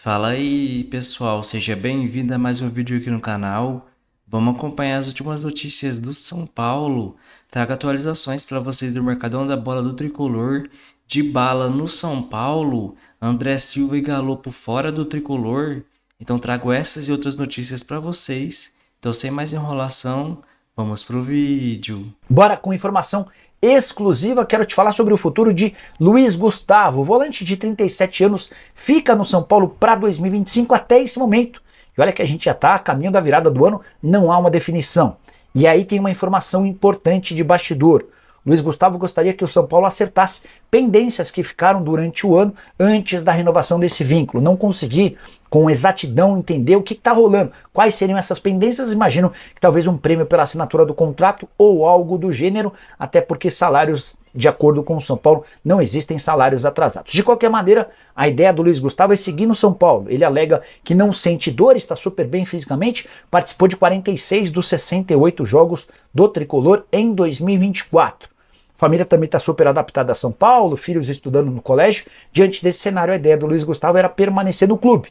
Fala aí, pessoal, seja bem-vindo a mais um vídeo aqui no canal. Vamos acompanhar as últimas notícias do São Paulo. Trago atualizações para vocês do Mercadão da Bola do Tricolor. De bala no São Paulo, André Silva e Galopo fora do Tricolor. Então trago essas e outras notícias para vocês. Então sem mais enrolação, vamos pro vídeo. Bora com informação exclusiva, quero te falar sobre o futuro de Luiz Gustavo. O volante de 37 anos fica no São Paulo para 2025 até esse momento. E olha que a gente já está a caminho da virada do ano, não há uma definição. E aí tem uma informação importante de bastidor. Luiz Gustavo gostaria que o São Paulo acertasse pendências que ficaram durante o ano antes da renovação desse vínculo. Não consegui com exatidão entender o que está rolando, quais seriam essas pendências. Imagino que talvez um prêmio pela assinatura do contrato ou algo do gênero, até porque salários, de acordo com o São Paulo, não existem salários atrasados. De qualquer maneira, a ideia do Luiz Gustavo é seguir no São Paulo. Ele alega que não sente dor, está super bem fisicamente, participou de 46 dos 68 jogos do Tricolor em 2024. A família também está super adaptada a São Paulo, filhos estudando no colégio. Diante desse cenário, a ideia do Luiz Gustavo era permanecer no clube.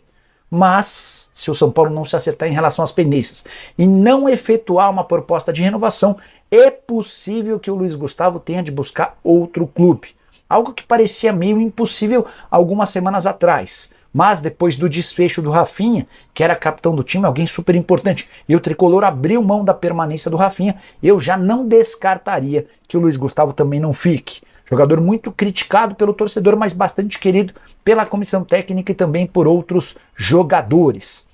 Mas, se o São Paulo não se acertar em relação às pendências e não efetuar uma proposta de renovação, é possível que o Luiz Gustavo tenha de buscar outro clube. Algo que parecia meio impossível algumas semanas atrás. Mas depois do desfecho do Rafinha, que era capitão do time, alguém super importante, e o Tricolor abriu mão da permanência do Rafinha, eu já não descartaria que o Luiz Gustavo também não fique. Jogador muito criticado pelo torcedor, mas bastante querido pela comissão técnica e também por outros jogadores.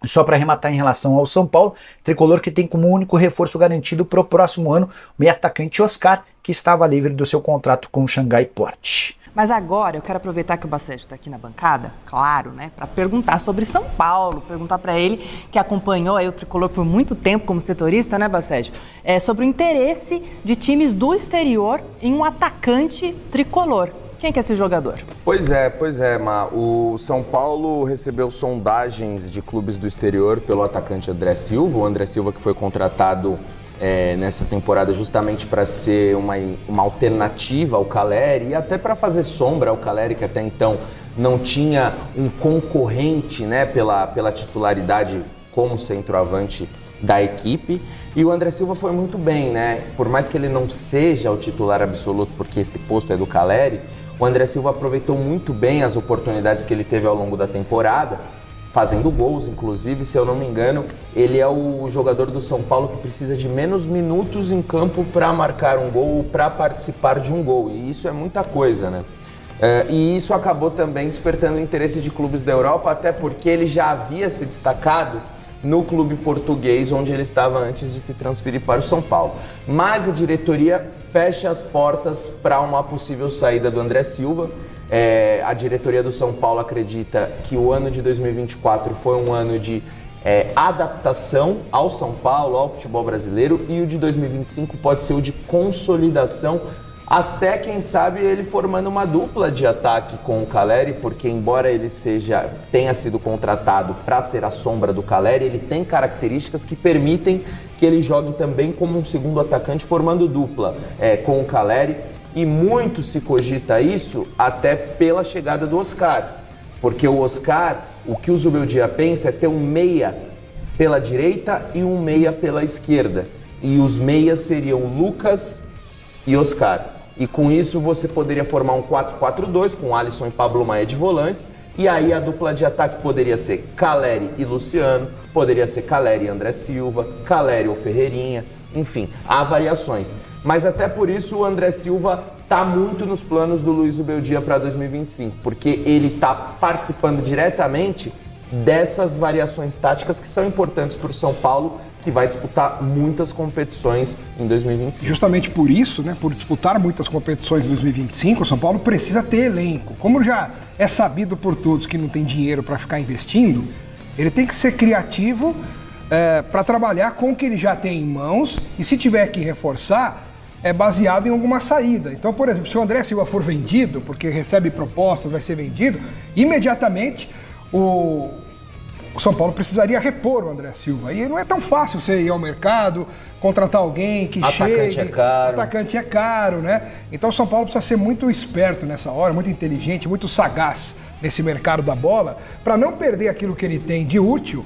Só para arrematar em relação ao São Paulo, Tricolor que tem como único reforço garantido para o próximo ano o meio-atacante Oscar, que estava livre do seu contrato com o Xangai Port. Mas agora eu quero aproveitar que o Bacete está aqui na bancada, claro, né, para perguntar sobre São Paulo, perguntar para ele, que acompanhou aí o Tricolor por muito tempo como setorista, né, Bacete, sobre o interesse de times do exterior em um atacante tricolor. Quem que é esse jogador? Pois é, Ma. O São Paulo recebeu sondagens de clubes do exterior pelo atacante André Silva. O André Silva que foi contratado nessa temporada justamente para ser uma alternativa ao Calleri e até para fazer sombra ao Calleri, que até então não tinha um concorrente, né, pela titularidade como centroavante da equipe. E o André Silva foi muito bem, né? Por mais que ele não seja o titular absoluto, porque esse posto é do Calleri, o André Silva aproveitou muito bem as oportunidades que ele teve ao longo da temporada, fazendo gols, inclusive, se eu não me engano, ele é o jogador do São Paulo que precisa de menos minutos em campo para marcar um gol ou para participar de um gol, e isso é muita coisa, né? E isso acabou também despertando o interesse de clubes da Europa, até porque ele já havia se destacado no clube português, onde ele estava antes de se transferir para o São Paulo. Mas a diretoria fecha as portas para uma possível saída do André Silva. A diretoria do São Paulo acredita que o ano de 2024 foi um ano de adaptação ao São Paulo, ao futebol brasileiro, e o de 2025 pode ser o de consolidação, até quem sabe ele formando uma dupla de ataque com o Calleri, porque embora ele tenha sido contratado para ser a sombra do Calleri, ele tem características que permitem que ele jogue também como um segundo atacante, formando dupla com o Calleri. E muito se cogita isso até pela chegada do Oscar, porque o Oscar, o que o Zubeldia pensa é ter um meia pela direita e um meia pela esquerda, e os meias seriam Lucas e Oscar. E com isso você poderia formar um 4-4-2 com Alisson e Pablo Maia de volantes, e aí a dupla de ataque poderia ser Calleri e Luciano, poderia ser Calleri e André Silva, Calleri ou Ferreirinha, enfim, há variações. Mas até por isso o André Silva está muito nos planos do Luiz Zubeldia para 2025, porque ele está participando diretamente dessas variações táticas que são importantes para o São Paulo, que vai disputar muitas competições em 2025. Justamente por isso, né, por disputar muitas competições em 2025, o São Paulo precisa ter elenco. Como já é sabido por todos que não tem dinheiro para ficar investindo, ele tem que ser criativo para trabalhar com o que ele já tem em mãos, e se tiver que reforçar, é baseado em alguma saída. Então, por exemplo, se o André Silva for vendido, porque recebe propostas, vai ser vendido, imediatamente o São Paulo precisaria repor o André Silva. E não é tão fácil você ir ao mercado, contratar alguém que atacante é caro. Atacante é caro, né? Então o São Paulo precisa ser muito esperto nessa hora, muito inteligente, muito sagaz nesse mercado da bola, para não perder aquilo que ele tem de útil,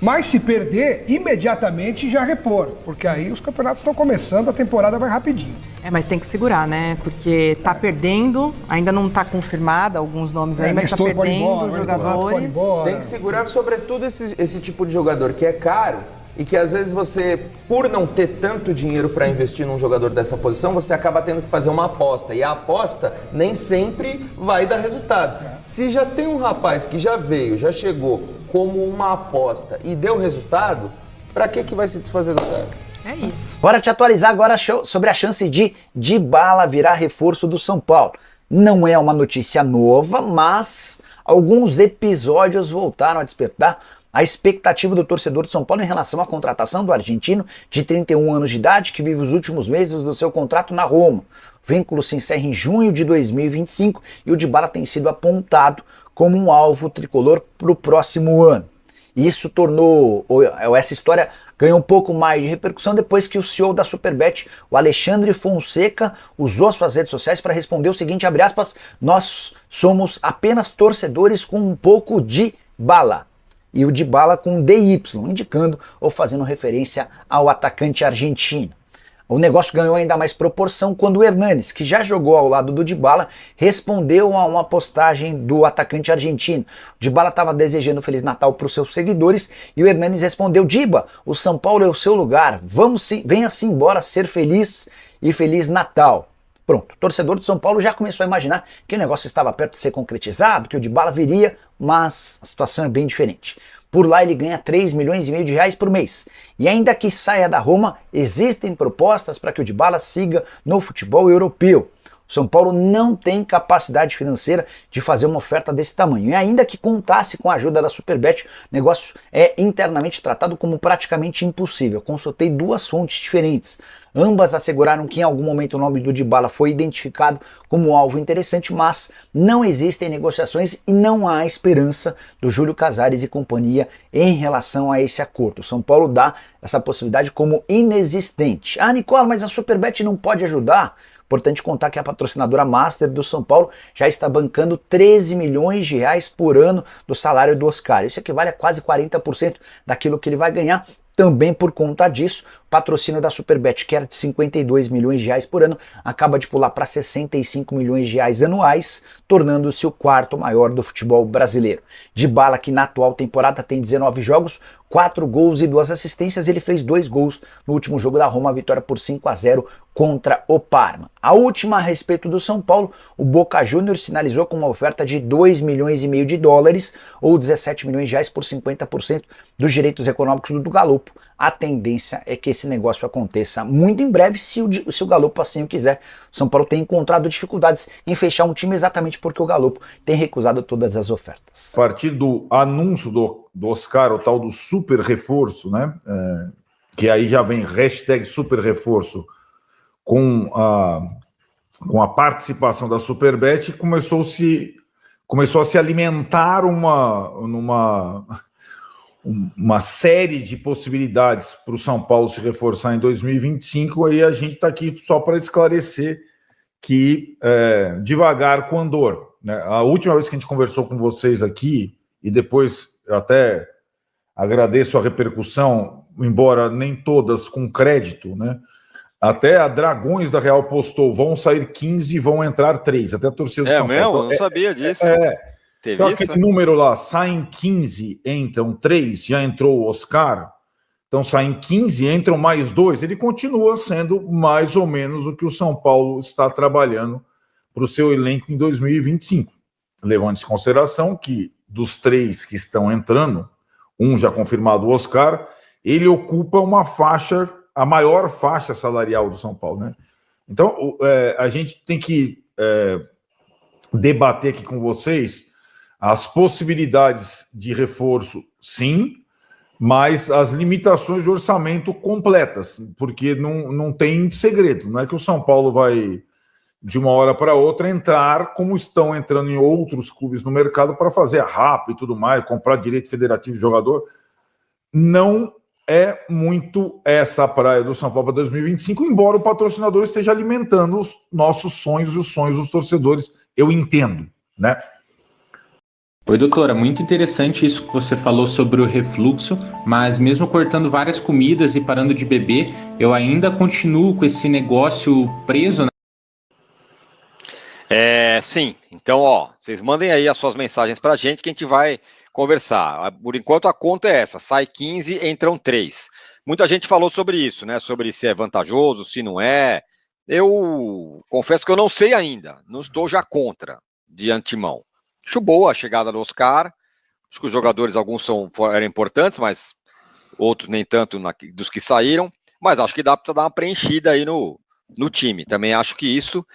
mas se perder, imediatamente já repor, porque aí os campeonatos estão começando, a temporada vai rapidinho. Mas tem que segurar, né? Porque tá perdendo, ainda não tá confirmado alguns nomes aí, mas tá Nestor pode ir perdendo embora, jogadores. pode ir embora. Tem que segurar, sobretudo, esse tipo de jogador que é caro e que às vezes você, por não ter tanto dinheiro para investir num jogador dessa posição, você acaba tendo que fazer uma aposta. E a aposta nem sempre vai dar resultado. Se já tem um rapaz que já veio, já chegou como uma aposta e deu resultado, para que vai se desfazer do cara? É isso. Bora te atualizar agora sobre a chance de Dybala virar reforço do São Paulo. Não é uma notícia nova, mas alguns episódios voltaram a despertar a expectativa do torcedor de São Paulo em relação à contratação do argentino de 31 anos de idade que vive os últimos meses do seu contrato na Roma. O vínculo se encerra em junho de 2025 e o Dybala tem sido apontado como um alvo tricolor para o próximo ano. Isso essa história ganhou um pouco mais de repercussão depois que o CEO da Superbet, o Alexandre Fonseca, usou suas redes sociais para responder o seguinte, abre aspas, nós somos apenas torcedores com um pouco de bala. E o Dybala com DY, indicando ou fazendo referência ao atacante argentino. O negócio ganhou ainda mais proporção quando o Hernanes, que já jogou ao lado do Dybala, respondeu a uma postagem do atacante argentino. O Dybala estava desejando Feliz Natal para os seus seguidores e o Hernanes respondeu, Diba, o São Paulo é o seu lugar, venha-se embora ser feliz e Feliz Natal. Pronto, o torcedor de São Paulo já começou a imaginar que o negócio estava perto de ser concretizado, que o Dybala viria, mas a situação é bem diferente. Por lá ele ganha 3,5 milhões de reais por mês. E ainda que saia da Roma, existem propostas para que o Dybala siga no futebol europeu. O São Paulo não tem capacidade financeira de fazer uma oferta desse tamanho. E ainda que contasse com a ajuda da Superbet, o negócio é internamente tratado como praticamente impossível. Consultei duas fontes diferentes. Ambas asseguraram que em algum momento o nome do Dybala foi identificado como alvo interessante, mas não existem negociações e não há esperança do Júlio Casares e companhia em relação a esse acordo. O São Paulo dá essa possibilidade como inexistente. Ah, Nicola, mas a Superbet não pode ajudar? Importante contar que a patrocinadora Master do São Paulo já está bancando 13 milhões de reais por ano do salário do Oscar. Isso equivale a quase 40% daquilo que ele vai ganhar. Também por conta disso, o patrocínio da Superbet, que era de 52 milhões de reais por ano, acaba de pular para 65 milhões de reais anuais, tornando-se o quarto maior do futebol brasileiro. Dybala, que na atual temporada tem 19 jogos, 4 gols e 2 assistências, ele fez 2 gols no último jogo da Roma, a vitória por 5-0 contra o Parma. A última a respeito do São Paulo, o Boca Juniors sinalizou com uma oferta de 2,5 milhões de dólares ou 17 milhões de reais por 50% dos direitos econômicos do Galo. A tendência é que esse negócio aconteça muito em breve, se o Galo assim o quiser. O São Paulo tem encontrado dificuldades em fechar um time exatamente porque o Galo tem recusado todas as ofertas. A partir do anúncio do Oscar, o tal do super reforço, né? Que aí já vem hashtag super reforço com a participação da Superbet, começou a se alimentar uma série de possibilidades para o São Paulo se reforçar em 2025, aí a gente está aqui só para esclarecer que devagar com andor. Né? A última vez que a gente conversou com vocês aqui, e depois até agradeço a repercussão, embora nem todas com crédito, né? Até a Dragões da Real postou, vão sair 15 e vão entrar 3, até a torcida do São Paulo. Então, eu não sabia disso. Teve Então, isso? aquele número lá, saem 15, entram 3, já entrou o Oscar, então saem 15, entram mais 2, ele continua sendo mais ou menos o que o São Paulo está trabalhando para o seu elenco em 2025. Levando em consideração que dos 3 que estão entrando, um já confirmado, o Oscar, ele ocupa uma faixa, a maior faixa salarial do São Paulo, né? Então, a gente tem que debater aqui com vocês as possibilidades de reforço, sim, mas as limitações de orçamento completas, porque não tem segredo. Não é que o São Paulo vai, de uma hora para outra, entrar como estão entrando em outros clubes no mercado para fazer rápido e tudo mais, comprar direito federativo de jogador. Não é muito essa a praia do São Paulo para 2025, embora o patrocinador esteja alimentando os nossos sonhos e os sonhos dos torcedores. Eu entendo, né? Oi, doutora, muito interessante isso que você falou sobre o refluxo, mas mesmo cortando várias comidas e parando de beber, eu ainda continuo com esse negócio preso, né? Sim. Então, ó, vocês mandem aí as suas mensagens pra gente que a gente vai conversar. Por enquanto a conta é essa, sai 15, entram 3. Muita gente falou sobre isso, né? Sobre se é vantajoso, se não é. Eu confesso que eu não sei ainda. Não estou já contra, de antemão. Acho boa a chegada do Oscar. Acho que os jogadores, alguns eram importantes, mas outros nem tanto dos que saíram. Mas acho que dá para dar uma preenchida aí no time. Também acho que isso.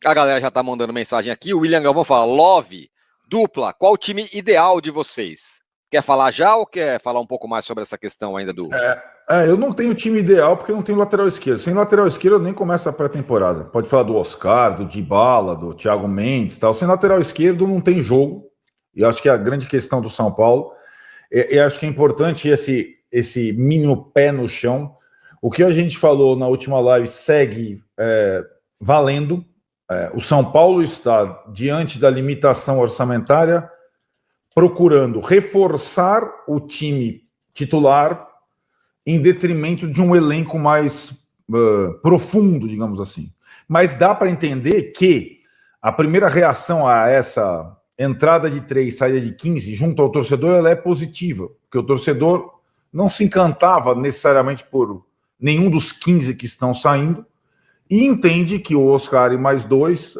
A galera já tá mandando mensagem aqui. O William Galvão fala: Love, dupla, qual o time ideal de vocês? Quer falar já ou quer falar um pouco mais sobre essa questão ainda do. Eu não tenho time ideal porque eu não tenho lateral esquerdo. Sem lateral esquerdo eu nem começo a pré-temporada. Pode falar do Oscar, do Dybala, do Thiago Mendes e tal. Sem lateral esquerdo não tem jogo. E acho que é a grande questão do São Paulo. E acho que é importante esse mínimo pé no chão. O que a gente falou na última live segue valendo. O São Paulo está diante da limitação orçamentária, procurando reforçar o time titular em detrimento de um elenco mais profundo, digamos assim. Mas dá para entender que a primeira reação a essa entrada de 3, saída de 15, junto ao torcedor, ela é positiva, porque o torcedor não se encantava necessariamente por nenhum dos 15 que estão saindo, e entende que o Oscar e mais 2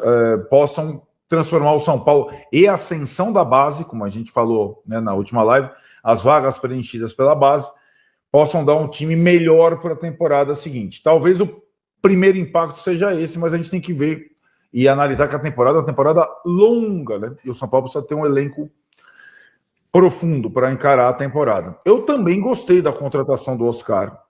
possam transformar o São Paulo e a ascensão da base, como a gente falou, né, na última live, as vagas preenchidas pela base, possam dar um time melhor para a temporada seguinte. Talvez o primeiro impacto seja esse, mas a gente tem que ver e analisar que a temporada é uma temporada longa, né? E o São Paulo precisa ter um elenco profundo para encarar a temporada. Eu também gostei da contratação do Oscar,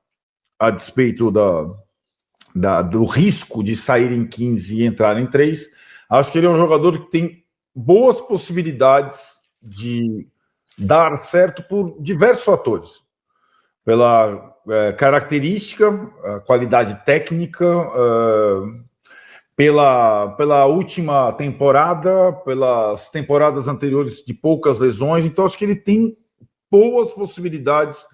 a despeito do risco de sair em 15 e entrar em 3. Acho que ele é um jogador que tem boas possibilidades de dar certo por diversos fatores. Pela característica, qualidade técnica, pela última temporada, pelas temporadas anteriores de poucas lesões. Então, acho que ele tem boas possibilidades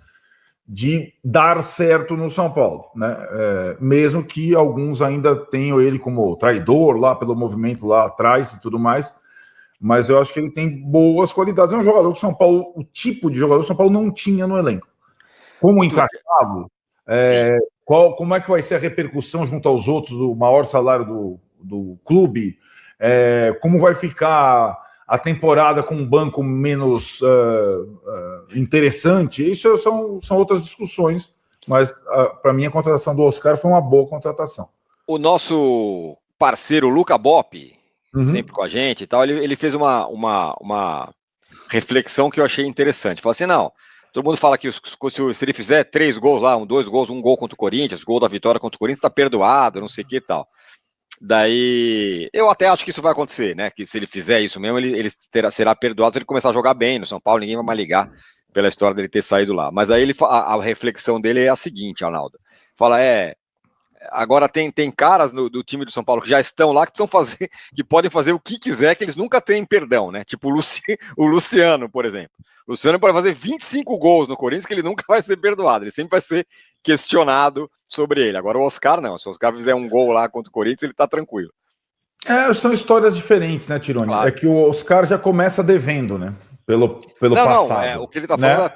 de dar certo no São Paulo, né? Mesmo que alguns ainda tenham ele como traidor lá pelo movimento lá atrás e tudo mais, mas eu acho que ele tem boas qualidades. É um jogador que o São Paulo, o tipo de jogador que o São Paulo não tinha no elenco. Como encaixá-lo? Como é que vai ser a repercussão junto aos outros do maior salário do clube? Como vai ficar a temporada com um banco menos interessante? Isso são outras discussões, mas para mim a contratação do Oscar foi uma boa contratação. O nosso parceiro Luca Bop, sempre com a gente e tal, ele fez uma reflexão que eu achei interessante. Falou assim, não, todo mundo fala que se ele fizer 3 gols lá, 2 gols, 1 gol contra o Corinthians, gol da vitória contra o Corinthians, tá perdoado, não sei o que e tal. Daí, eu até acho que isso vai acontecer, né? Que se ele fizer isso mesmo, ele será perdoado se ele começar a jogar bem no São Paulo, ninguém vai mais ligar pela história dele ter saído lá. Mas aí a reflexão dele é a seguinte, Arnaldo. Fala, agora tem caras do time do São Paulo que já estão lá, que podem fazer o que quiser, que eles nunca têm perdão, né? Tipo o Luciano, por exemplo. O Luciano pode fazer 25 gols no Corinthians que ele nunca vai ser perdoado, ele sempre vai ser questionado sobre ele. Agora o Oscar não, se o Oscar fizer um gol lá contra o Corinthians, ele tá tranquilo. São histórias diferentes, né, Tironi? Claro. É que o Oscar já começa devendo, né? Pelo passado. O que ele tá falando,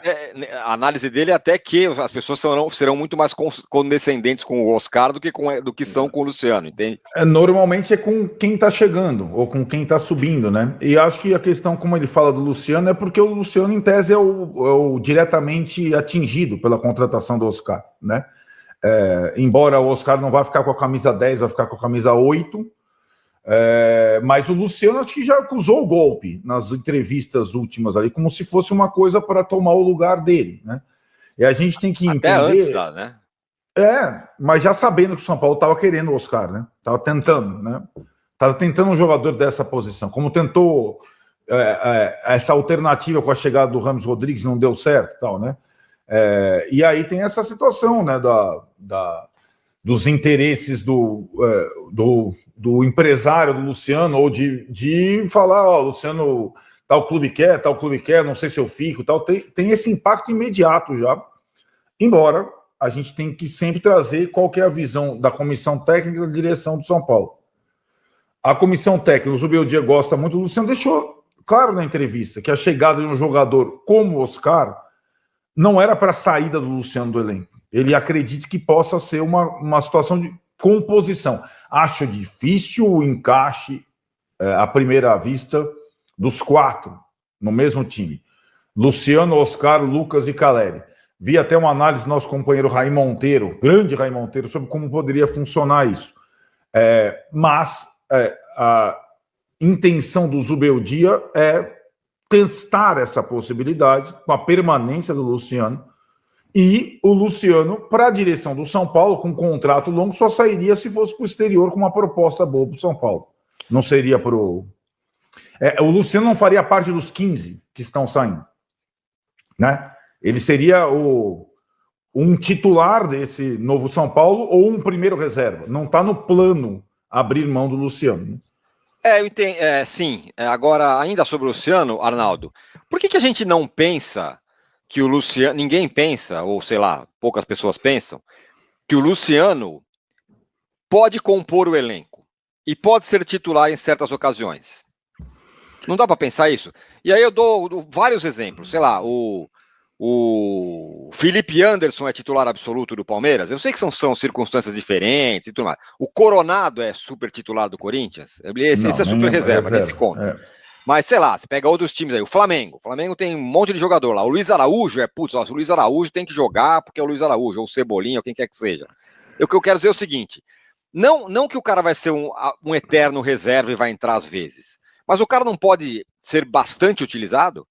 a análise dele é até que as pessoas serão muito mais condescendentes com o Oscar do que são com o Luciano, entende? Normalmente é com quem tá chegando, ou com quem tá subindo, né? E acho que a questão, como ele fala do Luciano, é porque o Luciano, em tese, é o diretamente atingido pela contratação do Oscar, né? Embora o Oscar não vá ficar com a camisa 10, vai ficar com a camisa 8, mas o Luciano acho que já acusou o golpe nas entrevistas últimas ali, como se fosse uma coisa para tomar o lugar dele, né? E a gente tem que entender... Até antes dá, né? Mas já sabendo que o São Paulo estava querendo o Oscar, né? Estava tentando, né? Estava tentando um jogador dessa posição. Como tentou essa alternativa com a chegada do Ramos Rodrigues, não deu certo, tal, né? E aí tem essa situação, né? Dos interesses do empresário do Luciano, ou de falar, Luciano tal clube quer, não sei se eu fico, tal. Tem esse impacto imediato já, embora a gente tem que sempre trazer qual que é a visão da comissão técnica e da direção do São Paulo. A comissão técnica, o Zubeldia gosta muito, o Luciano deixou claro na entrevista que a chegada de um jogador como o Oscar não era para a saída do Luciano do elenco. Ele acredita que possa ser uma situação de composição. Acho difícil o encaixe à primeira vista dos 4 no mesmo time. Luciano, Oscar, Lucas e Caleri. Vi até uma análise do nosso companheiro Raí Monteiro, grande Raí Monteiro, sobre como poderia funcionar isso. Mas a intenção do Zubeldia é testar essa possibilidade com a permanência do Luciano. E o Luciano, para a direção do São Paulo, com um contrato longo, só sairia se fosse para o exterior com uma proposta boa para o São Paulo. Não seria para o... o Luciano não faria parte dos 15 que estão saindo, né? Ele seria um titular desse novo São Paulo ou um primeiro reserva. Não está no plano abrir mão do Luciano. Eu entendo. Sim. Agora, ainda sobre o Luciano, Arnaldo, por que a gente não pensa que o Luciano... Ninguém pensa, ou sei lá, poucas pessoas pensam, que o Luciano pode compor o elenco e pode ser titular em certas ocasiões? Não dá para pensar isso? E aí eu dou vários exemplos. Sei lá, o Felipe Anderson é titular absoluto do Palmeiras. Eu sei que são circunstâncias diferentes e tudo mais. O Coronado é super titular do Corinthians. Esse é super reserva, nesse conta. Mas, sei lá, você pega outros times aí. O Flamengo. O Flamengo tem um monte de jogador lá. O Luiz Araújo o Luiz Araújo tem que jogar porque é o Luiz Araújo, ou o Cebolinha, ou quem quer que seja. O que eu quero dizer é o seguinte. Não que o cara vai ser um eterno reserva e vai entrar às vezes. Mas o cara não pode ser bastante utilizado?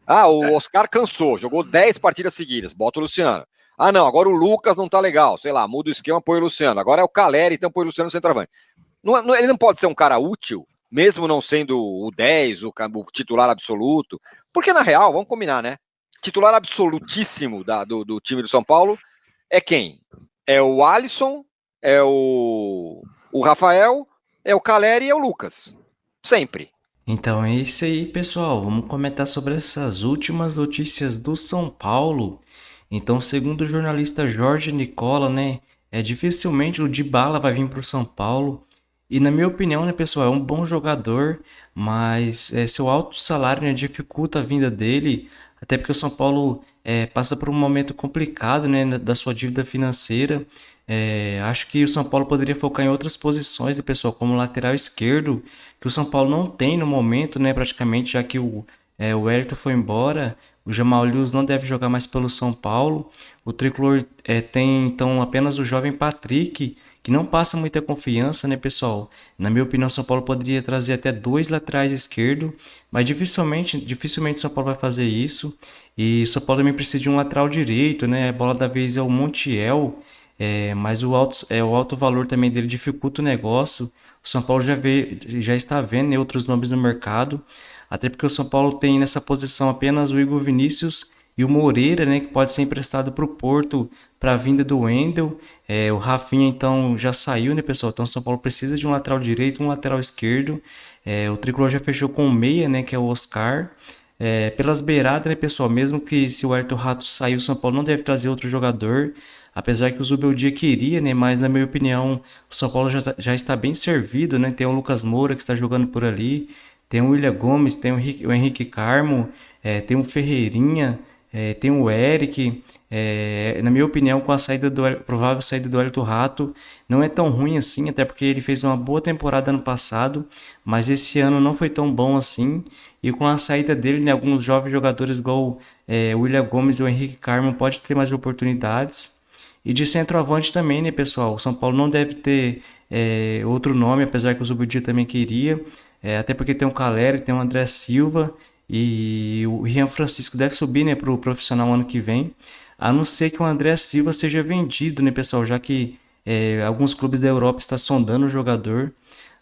O Oscar cansou, jogou 10 partidas seguidas, bota o Luciano. Não, agora o Lucas não tá legal, sei lá, muda o esquema, põe o Luciano. Agora é o Caleri, então põe o Luciano no centroavante. Ele não pode ser um cara útil, mesmo não sendo o 10, o titular absoluto. Porque, na real, vamos combinar, né? Titular absolutíssimo do time do São Paulo é quem? É o Alisson, é o Rafael, é o Caleri e é o Lucas. Sempre. Então é isso aí, pessoal. Vamos comentar sobre essas últimas notícias do São Paulo. Então, segundo o jornalista Jorge Nicola, né, dificilmente o Dybala vai vir para o São Paulo. E na minha opinião, né, pessoal, é um bom jogador, mas seu alto salário, né, dificulta a vinda dele, até porque o São Paulo passa por um momento complicado, né, da sua dívida financeira. Acho que o São Paulo poderia focar em outras posições, né, pessoal, como lateral esquerdo, que o São Paulo não tem no momento, né, praticamente, já que o Wellington foi embora, o Jamal Lewis não deve jogar mais pelo São Paulo. O Tricolor tem, então, apenas o jovem Patrick, que não passa muita confiança, né, pessoal? Na minha opinião, o São Paulo poderia trazer até 2 laterais esquerdos, mas dificilmente o São Paulo vai fazer isso. E o São Paulo também precisa de um lateral direito, né? A bola da vez é o Montiel, mas o alto valor também dele dificulta o negócio. O São Paulo já está vendo, né, outros nomes no mercado, até porque o São Paulo tem nessa posição apenas o Igor Vinícius e o Moreira, né, que pode ser emprestado para o Porto para a vinda do Wendel. O Rafinha, então, já saiu, né, pessoal? Então, o São Paulo precisa de um lateral direito, um lateral esquerdo. O Tricolor já fechou com o meia, né, que é o Oscar. Pelas beiradas, né, pessoal? Mesmo que se o Ayrton Rato sair, o São Paulo não deve trazer outro jogador. Apesar que o Zubeldia queria, né? Mas na minha opinião, o São Paulo já está bem servido, né? Tem o Lucas Moura que está jogando por ali, tem o William Gomes, tem o Henrique Carmo, tem o Ferreirinha, tem o Eric. Na minha opinião, com a provável saída do Ayrton Rato, não é tão ruim assim, até porque ele fez uma boa temporada ano passado, mas esse ano não foi tão bom assim. E com a saída dele, né, alguns jovens jogadores igual o William Gomes e o Henrique Carmo pode ter mais oportunidades. E de centroavante também, né, pessoal? O São Paulo não deve ter outro nome, apesar que o Zubeldia também queria. Até porque tem o Caleri, tem o André Silva e o Rian Francisco deve subir, né, para o profissional ano que vem. A não ser que o André Silva seja vendido, né, pessoal? Já que alguns clubes da Europa estão sondando o jogador.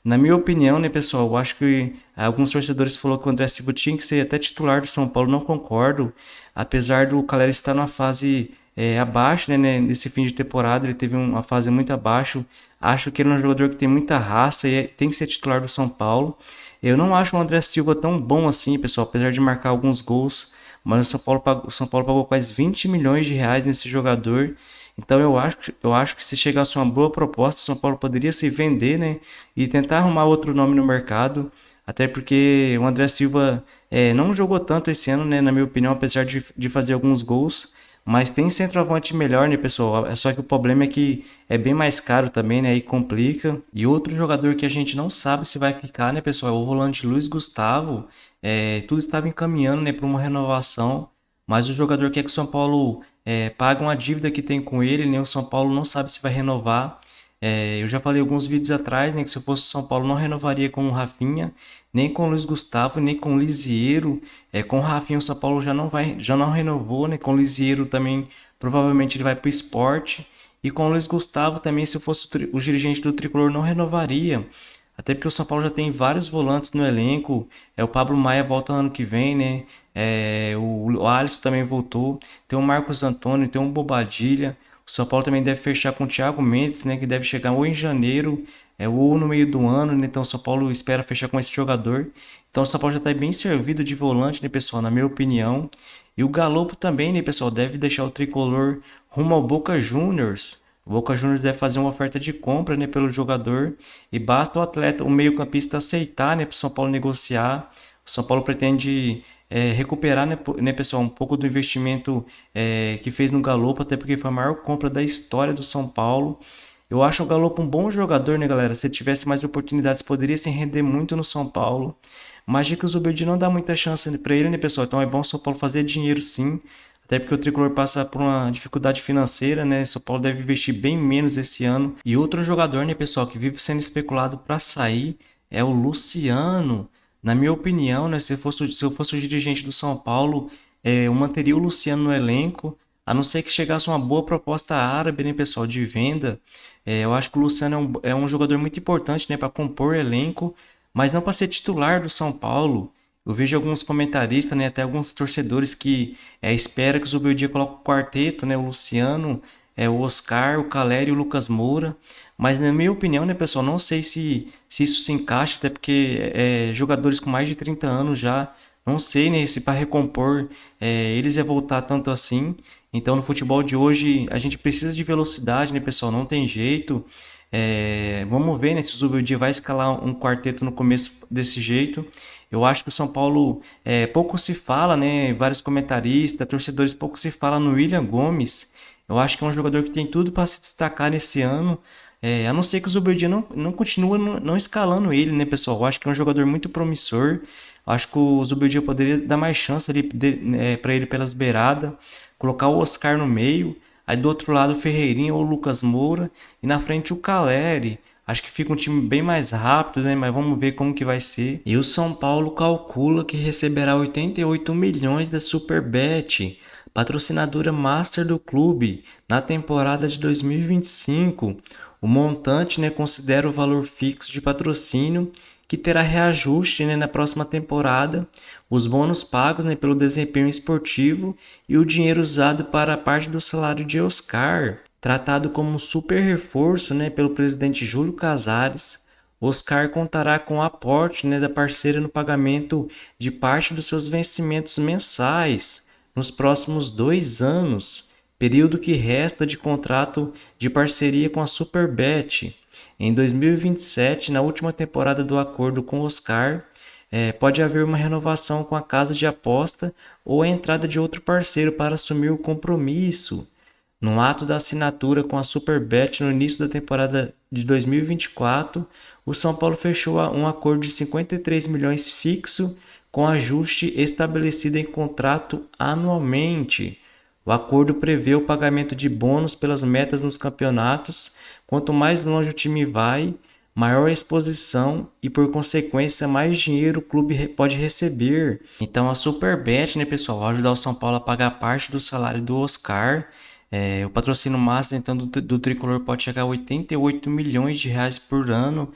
Na minha opinião, né, pessoal, eu acho que alguns torcedores falaram que o André Silva tinha que ser até titular do São Paulo. Não concordo. Apesar do Caleri estar numa fase abaixo, né, nesse fim de temporada, ele teve uma fase muito abaixo. Acho que ele é um jogador que tem muita raça e tem que ser titular do São Paulo. Eu não acho o André Silva tão bom assim, pessoal, apesar de marcar alguns gols, mas o São Paulo pagou quase 20 milhões de reais nesse jogador. Então eu acho que se chegasse uma boa proposta, o São Paulo poderia se vender, né, e tentar arrumar outro nome no mercado. Até porque o André Silva não jogou tanto esse ano, né, na minha opinião, apesar de fazer alguns gols. Mas tem centroavante melhor, né, pessoal? É só que o problema é que é bem mais caro também, né? E complica. E outro jogador que a gente não sabe se vai ficar, né, pessoal? É o volante Luiz Gustavo. Tudo estava encaminhando, né, para uma renovação. Mas o jogador quer que o São Paulo pague uma dívida que tem com ele, né? O São Paulo não sabe se vai renovar. Eu já falei alguns vídeos atrás, né, que se eu fosse o São Paulo não renovaria com o Rafinha, nem com o Luiz Gustavo, nem com o Lisieiro. Com o Rafinha o São Paulo já não renovou, né? Com o Lisieiro também provavelmente ele vai para o Sport. E com o Luiz Gustavo também, se eu fosse o dirigente do Tricolor, não renovaria. Até porque o São Paulo já tem vários volantes no elenco. O Pablo Maia volta ano que vem, né? O Alisson também voltou. Tem o Marcos Antônio, tem o Bobadilha. O São Paulo também deve fechar com o Thiago Mendes, né? Que deve chegar ou em janeiro, ou no meio do ano, né? Então o São Paulo espera fechar com esse jogador. Então o São Paulo já está bem servido de volante, né, pessoal? Na minha opinião. E o Galopo também, né, pessoal? Deve deixar o Tricolor rumo ao Boca Juniors. O Boca Juniors deve fazer uma oferta de compra, né, pelo jogador. E basta o meio-campista aceitar, né, para o São Paulo negociar. O São Paulo pretende recuperar, né, pessoal, um pouco do investimento que fez no Galopo, até porque foi a maior compra da história do São Paulo. Eu acho o Galopo um bom jogador, né, galera? Se ele tivesse mais oportunidades, poderia se render muito no São Paulo. Mas que o Zubeldia não dá muita chance para ele, né, pessoal? Então é bom o São Paulo fazer dinheiro, sim. Até porque o Tricolor passa por uma dificuldade financeira, né? São Paulo deve investir bem menos esse ano. E outro jogador, né, pessoal, que vive sendo especulado para sair é o Luciano. Na minha opinião, né, se eu fosse o dirigente do São Paulo, eu manteria o Luciano no elenco, a não ser que chegasse uma boa proposta árabe, né, pessoal, de venda. Eu acho que o Luciano é um jogador muito importante, né, para compor elenco, mas não para ser titular do São Paulo. Eu vejo alguns comentaristas, né, até alguns torcedores que esperam que o Zubeldia coloque o quarteto, né, o Luciano, o Oscar, o Caleri e o Lucas Moura. Mas na minha opinião, né, pessoal, não sei se isso se encaixa, até porque jogadores com mais de 30 anos já, não sei, né, se para recompor eles ia voltar tanto assim. Então no futebol de hoje a gente precisa de velocidade, né, pessoal, não tem jeito. Vamos ver, né, se o Zubeldia vai escalar um quarteto no começo desse jeito. Eu acho que o São Paulo pouco se fala, né? Vários comentaristas, torcedores, pouco se fala no William Gomes. Eu acho que é um jogador que tem tudo para se destacar nesse ano. A não ser que o Zubeldia não continua não escalando ele, né, pessoal? Eu acho que é um jogador muito promissor. Eu acho que o Zubeldia poderia dar mais chance ali para ele pelas beiradas, colocar o Oscar no meio. Aí do outro lado o Ferreirinha ou o Lucas Moura. E na frente o Caleri. Acho que fica um time bem mais rápido, né? Mas vamos ver como que vai ser. E o São Paulo calcula que receberá 88 milhões da Superbet, patrocinadora master do clube, na temporada de 2025. O montante, né, considera o valor fixo de patrocínio que terá reajuste, né, na próxima temporada, os bônus pagos, né, pelo desempenho esportivo e o dinheiro usado para a parte do salário de Oscar. Tratado como um super reforço, né, pelo presidente Júlio Casares, Oscar contará com o aporte, né, da parceira no pagamento de parte dos seus vencimentos mensais nos próximos 2 anos, período que resta de contrato de parceria com a Superbet. Em 2027, na última temporada do acordo com Oscar, pode haver uma renovação com a casa de aposta ou a entrada de outro parceiro para assumir o compromisso. No ato da assinatura com a Superbet no início da temporada de 2024, o São Paulo fechou um acordo de 53 milhões fixo com ajuste estabelecido em contrato anualmente. O acordo prevê o pagamento de bônus pelas metas nos campeonatos. Quanto mais longe o time vai, maior a exposição e, por consequência, mais dinheiro o clube pode receber. Então a Superbet, né, pessoal, vai ajudar o São Paulo a pagar parte do salário do Oscar. O patrocínio master, então, do Tricolor pode chegar a 88 milhões de reais por ano.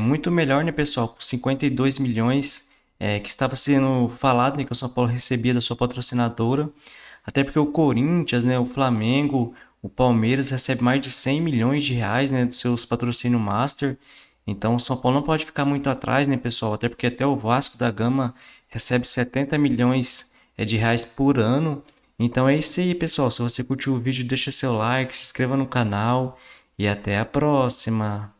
Muito melhor, né, pessoal? Com 52 milhões que estava sendo falado, né, que o São Paulo recebia da sua patrocinadora. Até porque o Corinthians, né, o Flamengo, o Palmeiras recebe mais de 100 milhões de reais, né, dos seus patrocínios master. Então o São Paulo não pode ficar muito atrás, né, pessoal? Até porque até o Vasco da Gama recebe 70 milhões de reais por ano. Então é isso aí, pessoal. Se você curtiu o vídeo, deixa seu like, se inscreva no canal e até a próxima.